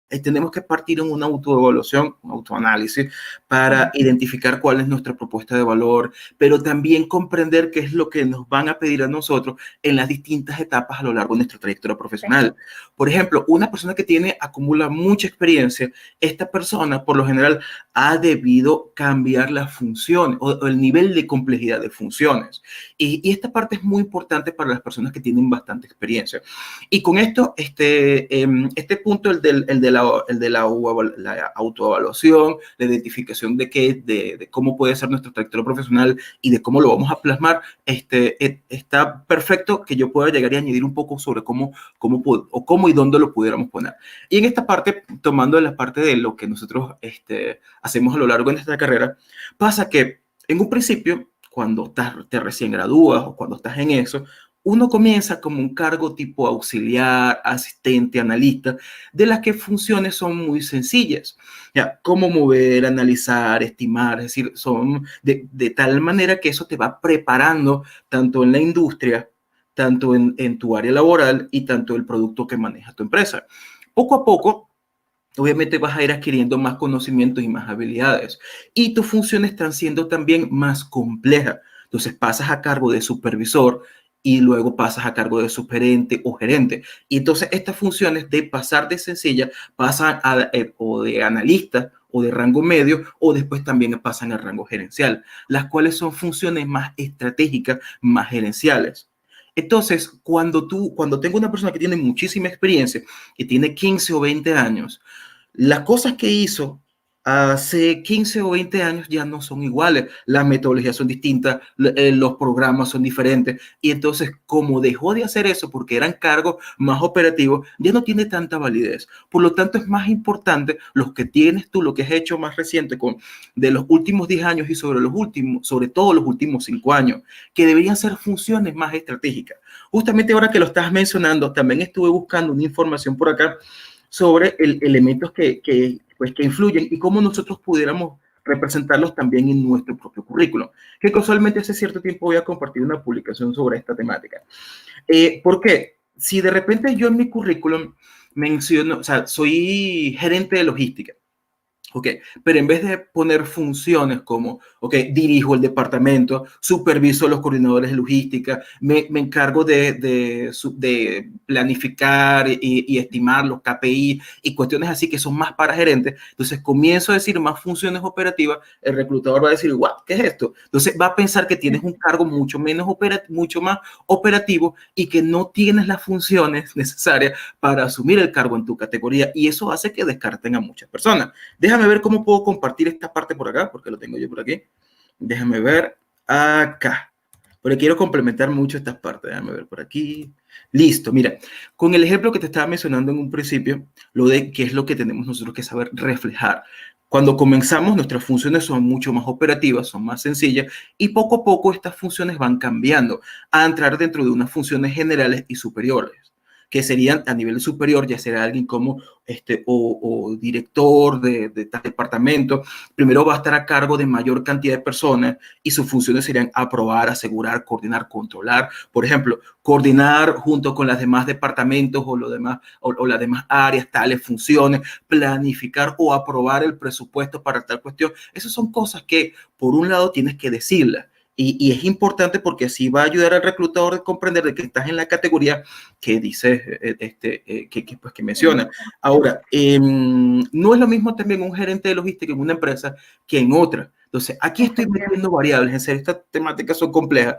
tenemos que partir en una autoevaluación, un autoanálisis, para identificar cuál es nuestra propuesta de valor, pero también comprender qué es lo que nos van a pedir a nosotros en las distintas etapas a lo largo de nuestra trayectoria profesional. Por ejemplo, una persona que acumula mucha experiencia, esta persona por lo general ha debido cambiar las funciones o el nivel de complejidad de funciones. Y esta parte es muy importante para las personas que tienen bastante experiencia. Y con esto, este punto, el de la autoevaluación, la identificación de cómo puede ser nuestra trayectoria profesional y de cómo lo vamos a plasmar, está perfecto que yo pueda llegar y añadir un poco sobre cómo y dónde lo pudiéramos poner. Y en esta parte, tomando la parte de lo que nosotros hacemos a lo largo de nuestra carrera, pasa que en un principio, cuando te recién gradúas o cuando estás en eso, uno comienza como un cargo tipo auxiliar, asistente, analista, de las que funciones son muy sencillas. Ya, cómo mover, analizar, estimar, es decir, son de tal manera que eso te va preparando tanto en la industria, tanto en tu área laboral y tanto el producto que maneja tu empresa. Poco a poco, obviamente vas a ir adquiriendo más conocimientos y más habilidades. Y tus funciones están siendo también más complejas. Entonces pasas a cargo de supervisor y luego pasas a cargo de subgerente o gerente. Y entonces estas funciones de pasar de sencilla pasan o de analista o de rango medio, o después también pasan al rango gerencial, las cuales son funciones más estratégicas, más gerenciales. Entonces, cuando tengo una persona que tiene muchísima experiencia, que tiene 15 o 20 años, las cosas que hizo hace 15 o 20 años ya no son iguales. Las metodologías son distintas, los programas son diferentes. Y entonces, como dejó de hacer eso porque eran cargos más operativos, ya no tiene tanta validez. Por lo tanto, es más importante los que tienes tú, lo que has hecho más reciente de los últimos 10 años y sobre todo los últimos 5 años, que deberían ser funciones más estratégicas. Justamente ahora que lo estás mencionando, también estuve buscando una información por acá sobre elementos que influyen y cómo nosotros pudiéramos representarlos también en nuestro propio currículum. Que casualmente hace cierto tiempo voy a compartir una publicación sobre esta temática. ¿Por qué? Si de repente yo en mi currículum menciono, o sea, soy gerente de logística, ok, pero en vez de poner funciones como, ok, dirijo el departamento, superviso los coordinadores de logística, me encargo de planificar y estimar los KPI y cuestiones así que son más para gerentes, entonces comienzo a decir más funciones operativas, el reclutador va a decir, wow, ¿qué es esto? Entonces va a pensar que tienes un cargo mucho más operativo y que no tienes las funciones necesarias para asumir el cargo en tu categoría, y eso hace que descarten a muchas personas. Déjame ver cómo puedo compartir esta parte por acá, porque lo tengo yo por aquí. Déjame ver acá, porque quiero complementar mucho estas partes. Déjame ver por aquí. Listo, mira, con el ejemplo que te estaba mencionando en un principio, lo de qué es lo que tenemos nosotros que saber reflejar. Cuando comenzamos, nuestras funciones son mucho más operativas, son más sencillas, y poco a poco estas funciones van cambiando a entrar dentro de unas funciones generales y superiores, que serían a nivel superior, ya será alguien como o director de tal departamento. Primero va a estar a cargo de mayor cantidad de personas y sus funciones serían aprobar, asegurar, coordinar, controlar. Por ejemplo, coordinar junto con los demás departamentos o las demás áreas, tales funciones, planificar o aprobar el presupuesto para tal cuestión. Esas son cosas que, por un lado, tienes que decirlas. Y es importante porque así va a ayudar al reclutador a comprender de que estás en la categoría que dice, que menciona. Ahora, no es lo mismo también un gerente de logística en una empresa que en otra. Entonces, aquí estoy metiendo variables, en serio, estas temáticas son complejas.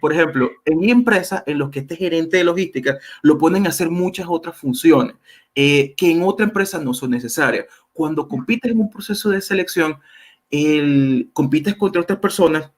Por ejemplo, en mi empresa, en los que este gerente de logística lo ponen a hacer muchas otras funciones que en otra empresa no son necesarias. Cuando compites en un proceso de selección, compites contra otras personas,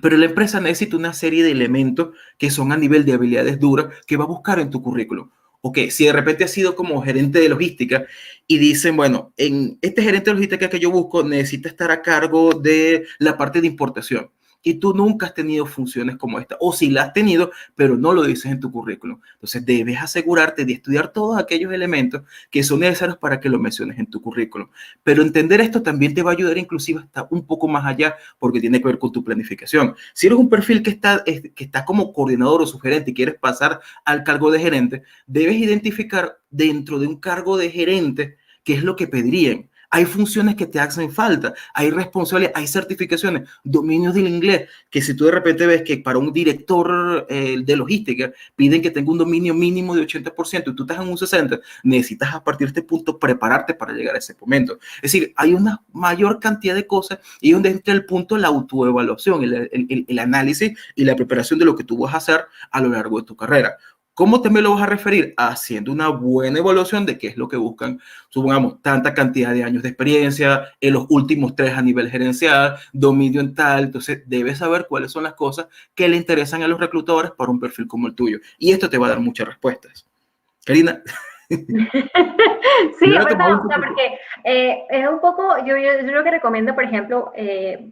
pero la empresa necesita una serie de elementos que son a nivel de habilidades duras que va a buscar en tu currículum. Ok, si de repente has sido como gerente de logística y dicen, bueno, en este gerente de logística que yo busco necesita estar a cargo de la parte de importación. y tú nunca has tenido funciones como esta, o si la has tenido, pero no lo dices en tu currículum. Entonces debes asegurarte de estudiar todos aquellos elementos que son necesarios para que lo menciones en tu currículum. Pero entender esto también te va a ayudar inclusive hasta un poco más allá, porque tiene que ver con tu planificación. Si eres un perfil que está como coordinador o sugerente y quieres pasar al cargo de gerente, debes identificar dentro de un cargo de gerente qué es lo que pedirían. Hay funciones que te hacen falta, hay responsabilidades, hay certificaciones, dominios del inglés, que si tú de repente ves que para un director de logística piden que tenga un dominio mínimo de 80% y tú estás en un 60%, necesitas a partir de este punto prepararte para llegar a ese momento. Es decir, hay una mayor cantidad de cosas y donde entra el punto la autoevaluación, el análisis y la preparación de lo que tú vas a hacer a lo largo de tu carrera. ¿Cómo te me lo vas a referir? Haciendo una buena evaluación de qué es lo que buscan, supongamos, tanta cantidad de años de experiencia, en los últimos 3 a nivel gerencial, dominio en tal. Entonces, debes saber cuáles son las cosas que le interesan a los reclutadores para un perfil como el tuyo. Y esto te va a dar muchas respuestas. Karina. Sí, es verdad, o sea, porque es un poco, yo lo que recomiendo, por ejemplo,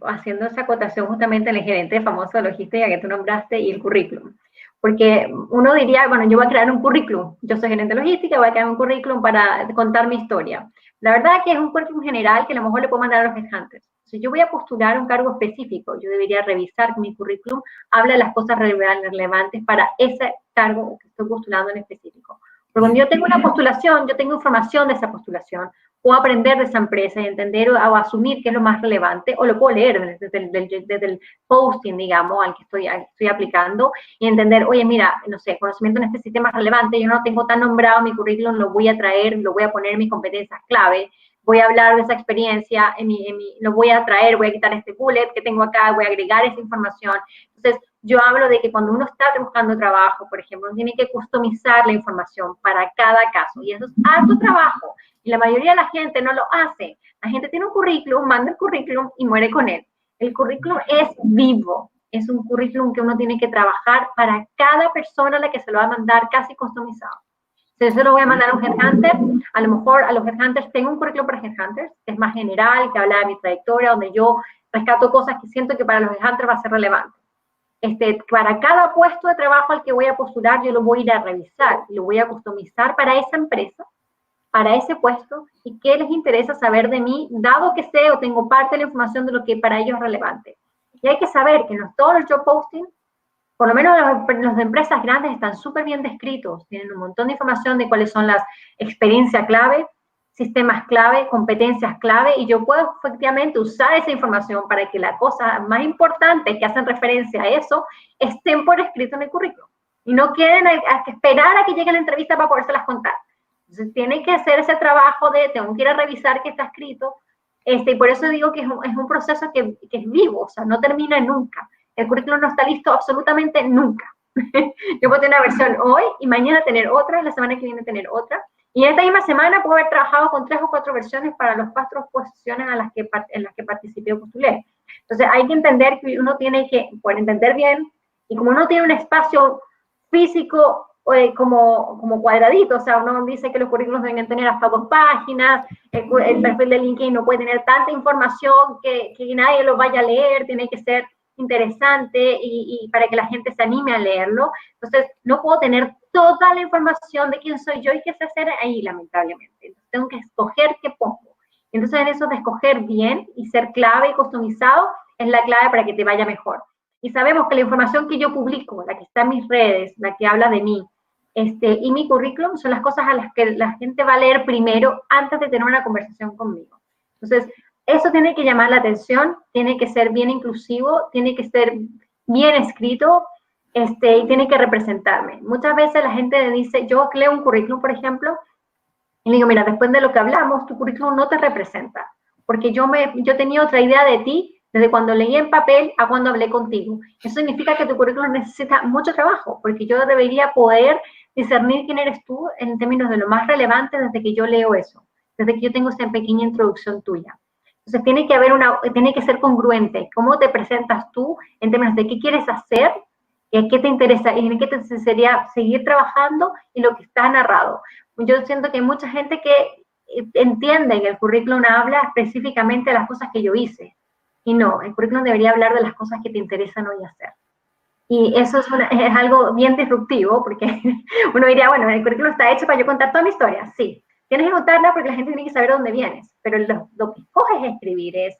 haciendo esa acotación justamente en el gerente famoso de logística que tú nombraste y el currículum. Porque uno diría, bueno, yo voy a crear un currículum, yo soy gerente de logística, voy a crear un currículum para contar mi historia. La verdad que es un currículum general que a lo mejor le puedo mandar a los headhunters. Si yo voy a postular un cargo específico, yo debería revisar que mi currículum habla de las cosas relevantes para ese cargo que estoy postulando en específico. Pero cuando yo tengo una postulación, yo tengo información de esa postulación, puedo aprender de esa empresa y entender o asumir qué es lo más relevante, o lo puedo leer desde el posting, digamos, al que estoy aplicando, y entender, oye, mira, no sé, conocimiento en este sistema es relevante, yo no tengo tan nombrado mi currículum, lo voy a traer, lo voy a poner en mis competencias clave, voy a hablar de esa experiencia, lo voy a traer, voy a quitar este bullet que tengo acá, voy a agregar esa información. Entonces, yo hablo de que cuando uno está buscando trabajo, por ejemplo, uno tiene que customizar la información para cada caso, y eso es harto trabajo, y la mayoría de la gente no lo hace. La gente tiene un currículum, manda el currículum y muere con él. El currículum es vivo, es un currículum que uno tiene que trabajar para cada persona a la que se lo va a mandar casi customizado. Si yo se lo voy a mandar a un headhunter, a lo mejor a los headhunters tengo un currículum para headhunters, que es más general, que habla de mi trayectoria, donde yo rescato cosas que siento que para los headhunters va a ser relevante. Para cada puesto de trabajo al que voy a postular, yo lo voy a ir a revisar, lo voy a customizar para esa empresa, para ese puesto, y qué les interesa saber de mí, dado que sé o tengo parte de la información de lo que para ellos es relevante. Y hay que saber que no todos los job postings, por lo menos los de empresas grandes, están súper bien descritos, tienen un montón de información de cuáles son las experiencias clave, sistemas clave, competencias clave, y yo puedo efectivamente usar esa información para que las cosas más importantes que hacen referencia a eso estén por escrito en el currículum y no queden a esperar a que llegue la entrevista para podérselas contar. Entonces tienen que hacer ese trabajo de tengo que ir a revisar qué está escrito, y por eso digo que es un proceso que es vivo, o sea, no termina nunca. El currículum no está listo absolutamente nunca. Yo puedo tener una versión hoy y mañana tener otra, la semana que viene tener otra, y esta misma semana puedo haber trabajado con 3 o 4 versiones para las 4 posiciones en las que participé o postulé. Entonces hay que entender que uno tiene que poder entender bien, y como uno tiene un espacio físico como cuadradito, o sea, uno dice que los currículos deben tener hasta 2 páginas, el perfil de LinkedIn no puede tener tanta información que nadie lo vaya a leer, tiene que ser interesante y para que la gente se anime a leerlo. Entonces, no puedo tener toda la información de quién soy yo y qué sé hacer ahí, lamentablemente. Entonces, tengo que escoger qué pongo. Entonces, en eso de escoger bien y ser clave y customizado es la clave para que te vaya mejor. Y sabemos que la información que yo publico, la que está en mis redes, la que habla de mí, y mi currículum son las cosas a las que la gente va a leer primero antes de tener una conversación conmigo. Entonces, eso tiene que llamar la atención, tiene que ser bien inclusivo, tiene que ser bien escrito, y tiene que representarme. Muchas veces la gente dice, yo leo un currículum, por ejemplo, y le digo, mira, después de lo que hablamos, tu currículum no te representa, porque yo tenía otra idea de ti desde cuando leí en papel a cuando hablé contigo. Eso significa que tu currículum necesita mucho trabajo, porque yo debería poder discernir quién eres tú en términos de lo más relevante desde que yo leo eso, desde que yo tengo esa pequeña introducción tuya. Entonces tiene que ser congruente. ¿Cómo te presentas tú en términos de qué quieres hacer, qué te interesa y en qué te sería seguir trabajando y lo que está narrado? Yo siento que hay mucha gente que entiende que el currículum habla específicamente de las cosas que yo hice Y no, el currículum debería hablar de las cosas que te interesan hoy hacer. Y eso es algo bien disruptivo, porque uno diría, bueno, el currículum está hecho para yo contar toda mi historia. Sí, tienes que contarla porque la gente tiene que saber dónde vienes, pero lo que escoges escribir es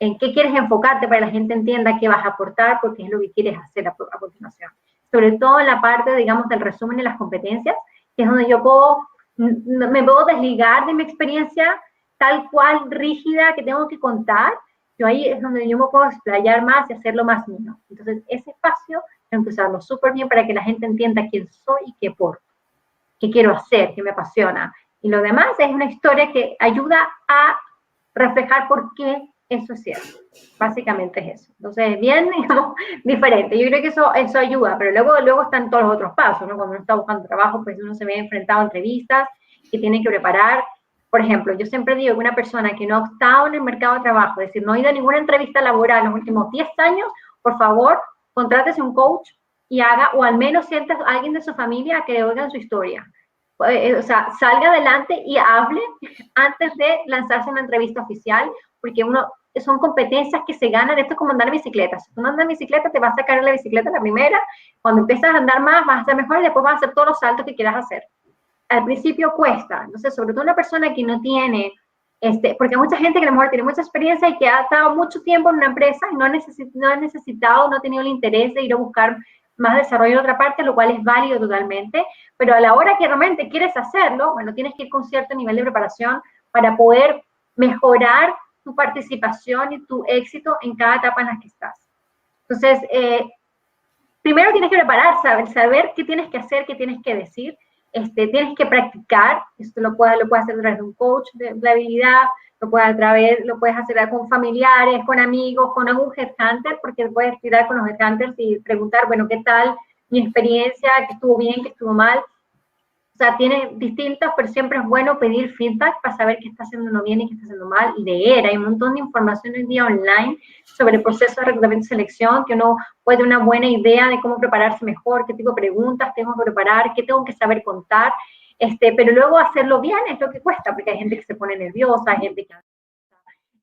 en qué quieres enfocarte para que la gente entienda qué vas a aportar, porque es lo que quieres hacer a continuación. Sobre todo en la parte, digamos, del resumen de las competencias, que es donde yo me puedo desligar de mi experiencia tal cual rígida que tengo que contar. Yo ahí es donde yo me puedo explayar más y hacerlo más mío. Entonces, ese espacio tengo que usarlo súper bien para que la gente entienda quién soy y qué porto, qué quiero hacer, qué me apasiona. Y lo demás es una historia que ayuda a reflejar por qué eso es cierto. Básicamente es eso. Entonces, bien, digamos, diferente. Yo creo que eso ayuda, pero luego están todos los otros pasos, ¿no? Cuando uno está buscando trabajo, pues uno se ve enfrentado a entrevistas que tiene que preparar. Por ejemplo, yo siempre digo que una persona que no ha estado en el mercado de trabajo, es decir, no ha ido a ninguna entrevista laboral en los últimos 10 años, por favor, contrátese un coach y haga, o al menos sienta a alguien de su familia que oigan su historia. O sea, salga adelante y hable antes de lanzarse a una entrevista oficial, porque son competencias que se ganan. Esto es como andar en bicicleta. Si tú no andas en bicicleta, te vas a sacar la bicicleta la primera. Cuando empiezas a andar más, vas a ser mejor y después vas a hacer todos los saltos que quieras hacer. Al principio cuesta. Entonces, sobre todo una persona que no tiene, porque hay mucha gente que a lo mejor tiene mucha experiencia y que ha estado mucho tiempo en una empresa y no ha necesitado, no ha tenido el interés de ir a buscar más desarrollo en otra parte, lo cual es válido totalmente, pero a la hora que realmente quieres hacerlo, bueno, tienes que ir con cierto nivel de preparación para poder mejorar tu participación y tu éxito en cada etapa en la que estás. Entonces, primero tienes que preparar, saber qué tienes que hacer, qué tienes que decir, tienes que practicar. Esto lo puedes hacer a través de un coach de habilidad, lo puedes hacer con familiares, con amigos, con algún headhunter, porque puedes tirar con los headhunters y preguntar, bueno, ¿qué tal mi experiencia? ¿Qué estuvo bien? ¿Qué estuvo mal? O sea, tiene distintos, pero siempre es bueno pedir feedback para saber qué está haciendo uno bien y qué está haciendo mal. Leer, hay un montón de información hoy en día online sobre el proceso de reclutamiento y selección, que uno puede tener una buena idea de cómo prepararse mejor, qué tipo de preguntas tengo que preparar, qué tengo que saber contar, pero luego hacerlo bien es lo que cuesta, porque hay gente que se pone nerviosa, hay gente que...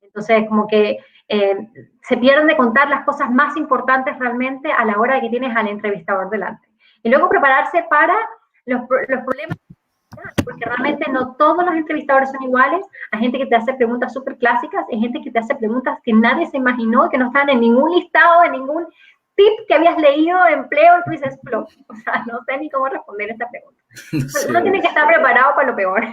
Entonces, como que se pierden de contar las cosas más importantes realmente a la hora de que tienes al entrevistador delante. Y luego prepararse para los problemas, porque realmente no todos los entrevistadores son iguales. Hay gente que te hace preguntas súper clásicas, hay gente que te hace preguntas que nadie se imaginó, que no están en ningún listado, en ningún tip que habías leído de empleo, y tú dices, o sea, no sé ni cómo responder esta pregunta. Sí. Uno tiene que estar preparado para lo peor,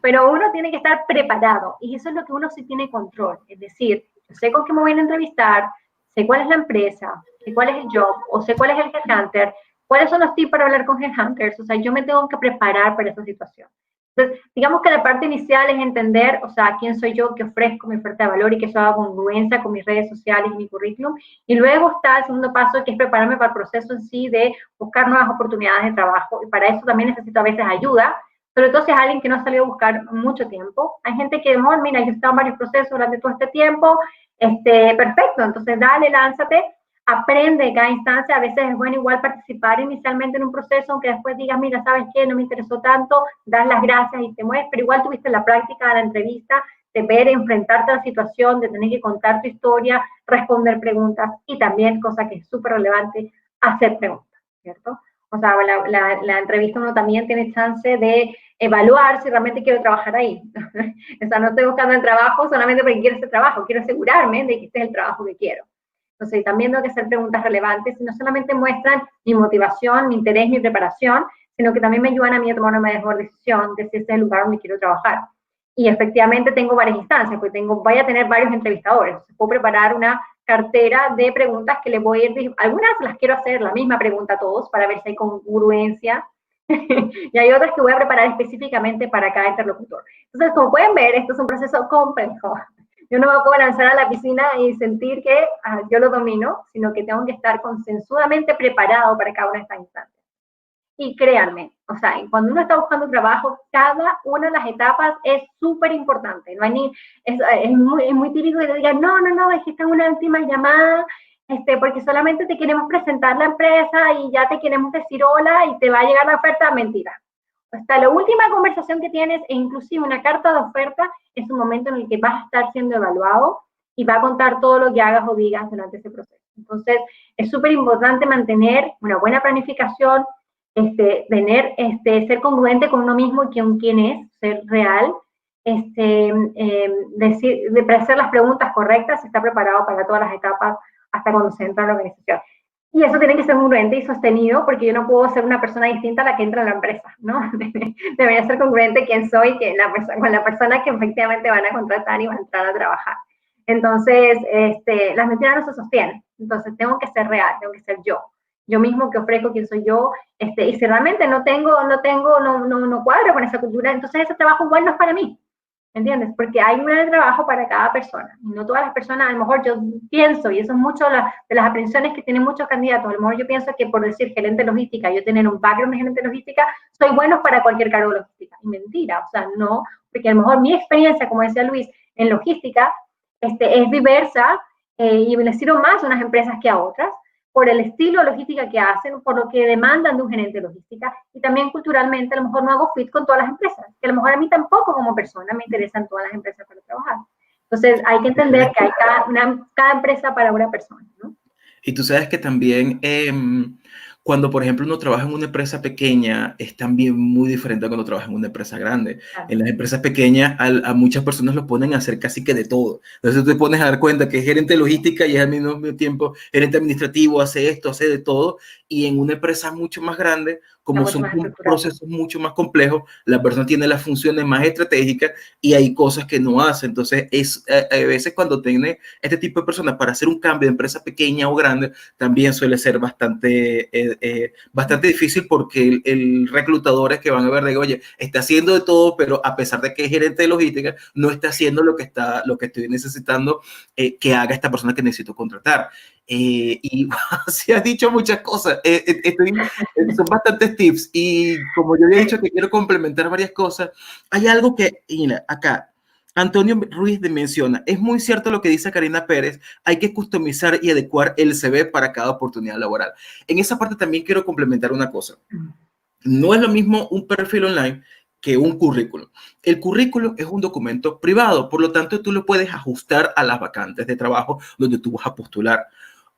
pero uno tiene que estar preparado, y eso es lo que uno sí tiene control, es decir, yo sé con qué me voy a entrevistar, sé cuál es la empresa, sé cuál es el job, o sé cuál es el headhunter, cuáles son los tips para hablar con headhunters. O sea, yo me tengo que preparar para esa situación. Entonces, digamos que la parte inicial es entender, o sea, quién soy yo, qué ofrezco, mi oferta de valor y que eso haga congruencia con mis redes sociales y mi currículum. Y luego está el segundo paso, que es prepararme para el proceso en sí de buscar nuevas oportunidades de trabajo. Y para eso también necesito a veces ayuda, sobre todo si es alguien que no ha salido a buscar mucho tiempo. Hay gente que, mira, yo he estado en varios procesos durante todo este tiempo, perfecto, entonces dale, lánzate. Aprende de cada instancia. A veces es bueno igual participar inicialmente en un proceso, aunque después digas, mira, ¿sabes qué? No me interesó tanto, das las gracias y te mueves, pero igual tuviste la práctica de la entrevista, de ver, enfrentarte a la situación, de tener que contar tu historia, responder preguntas y también, cosa que es súper relevante, hacer preguntas, ¿cierto? O sea, la entrevista uno también tiene chance de evaluar si realmente quiero trabajar ahí. O sea, no estoy buscando el trabajo solamente porque quiero ese trabajo, quiero asegurarme de que este es el trabajo que quiero. Entonces, también tengo que hacer preguntas relevantes y no solamente muestran mi motivación, mi interés, mi preparación, sino que también me ayudan a mí a tomar una mejor decisión de si este es el lugar donde quiero trabajar. Y efectivamente tengo varias instancias, porque voy a tener varios entrevistadores. Entonces, puedo preparar una cartera de preguntas que les voy a ir, algunas las quiero hacer la misma pregunta a todos para ver si hay congruencia, y hay otras que voy a preparar específicamente para cada interlocutor. Entonces, como pueden ver, esto es un proceso complejo. Yo no me puedo lanzar a la piscina y sentir que yo lo domino, sino que tengo que estar consensuadamente preparado para cada una de estas instancias. Y créanme, o sea, cuando uno está buscando trabajo, cada una de las etapas es súper importante. No hay es muy típico que te digan, no, es que está en una última llamada, porque solamente te queremos presentar la empresa y ya te queremos decir hola y te va a llegar la oferta. Mentira. Hasta la última conversación que tienes, e inclusive una carta de oferta, es un momento en el que vas a estar siendo evaluado y va a contar todo lo que hagas o digas durante ese proceso. Entonces, es súper importante mantener una buena planificación, ser congruente con uno mismo y con quién es, ser real, de hacer las preguntas correctas, estar preparado para todas las etapas hasta cuando se entra a la organización. Y eso tiene que ser congruente y sostenido, porque yo no puedo ser una persona distinta a la que entra en la empresa, ¿no? Debería ser congruente quién soy con la persona que efectivamente van a contratar y van a entrar a trabajar. Entonces, las mentiras no se sostienen. Entonces, tengo que ser real, tengo que ser yo mismo que ofrezco quién soy yo, y si realmente no cuadro con esa cultura, entonces ese trabajo igual no es para mí. ¿Entiendes? Porque hay un trabajo para cada persona. Y no todas las personas, a lo mejor yo pienso, y eso es mucho de las aprensiones que tienen muchos candidatos, a lo mejor yo pienso que por decir gerente logística, yo tener un background de gerente logística, soy bueno para cualquier cargo de logística. Y mentira, o sea, no, porque a lo mejor mi experiencia, como decía Luis, en logística, es diversa, y les sirvo más a unas empresas que a otras, por el estilo de logística que hacen, por lo que demandan de un gerente de logística, y también culturalmente a lo mejor no hago fit con todas las empresas, que a lo mejor a mí tampoco como persona me interesan todas las empresas para trabajar. Entonces hay que entender que hay cada empresa para una persona, ¿no? Y tú sabes que también cuando, por ejemplo, uno trabaja en una empresa pequeña, es también muy diferente a cuando trabaja en una empresa grande. Claro. En las empresas pequeñas, a muchas personas lo ponen a hacer casi que de todo. Entonces tú te pones a dar cuenta que es gerente de logística y es al mismo tiempo gerente administrativo, hace esto, hace de todo. Y en una empresa mucho más grande, como son procesos mucho más complejos, la persona tiene las funciones más estratégicas y hay cosas que no hace. Entonces, a veces cuando tiene este tipo de personas para hacer un cambio de empresa pequeña o grande, también suele ser bastante difícil, porque el reclutador es que van a ver de, oye, está haciendo de todo, pero a pesar de que es gerente de logística, no está haciendo lo que estoy necesitando que haga esta persona que necesito contratar. Y se has dicho muchas cosas. Son bastantes tips, y como yo había dicho que quiero complementar varias cosas, hay algo que, mira, acá Antonio Ruiz menciona, es muy cierto lo que dice Karina Pérez, hay que customizar y adecuar el CV para cada oportunidad laboral. En esa parte también quiero complementar una cosa. No es lo mismo un perfil online que un currículum. El currículum es un documento privado, por lo tanto tú lo puedes ajustar a las vacantes de trabajo donde tú vas a postular.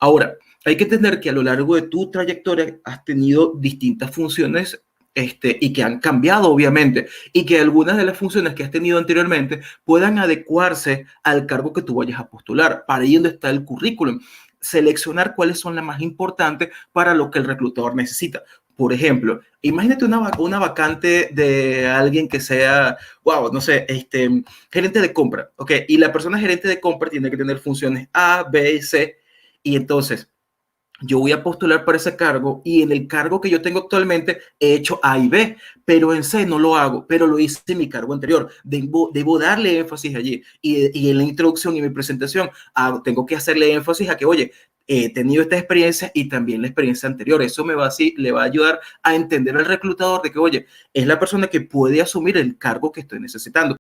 Ahora, hay que entender que a lo largo de tu trayectoria has tenido distintas funciones y que han cambiado, obviamente, y que algunas de las funciones que has tenido anteriormente puedan adecuarse al cargo que tú vayas a postular. Para ahí donde está el currículum. Seleccionar cuáles son las más importantes para lo que el reclutador necesita. Por ejemplo, imagínate una vacante de alguien que sea, wow, no sé, gerente de compra, ¿ok? Y la persona gerente de compra tiene que tener funciones A, B y C, y entonces yo voy a postular para ese cargo, y en el cargo que yo tengo actualmente he hecho A y B, pero en C no lo hago, pero lo hice en mi cargo anterior. Debo darle énfasis allí, y en la introducción y mi presentación tengo que hacerle énfasis a que, oye, he tenido esta experiencia y también la experiencia anterior. Eso le va a ayudar a entender al reclutador de que, oye, es la persona que puede asumir el cargo que estoy necesitando.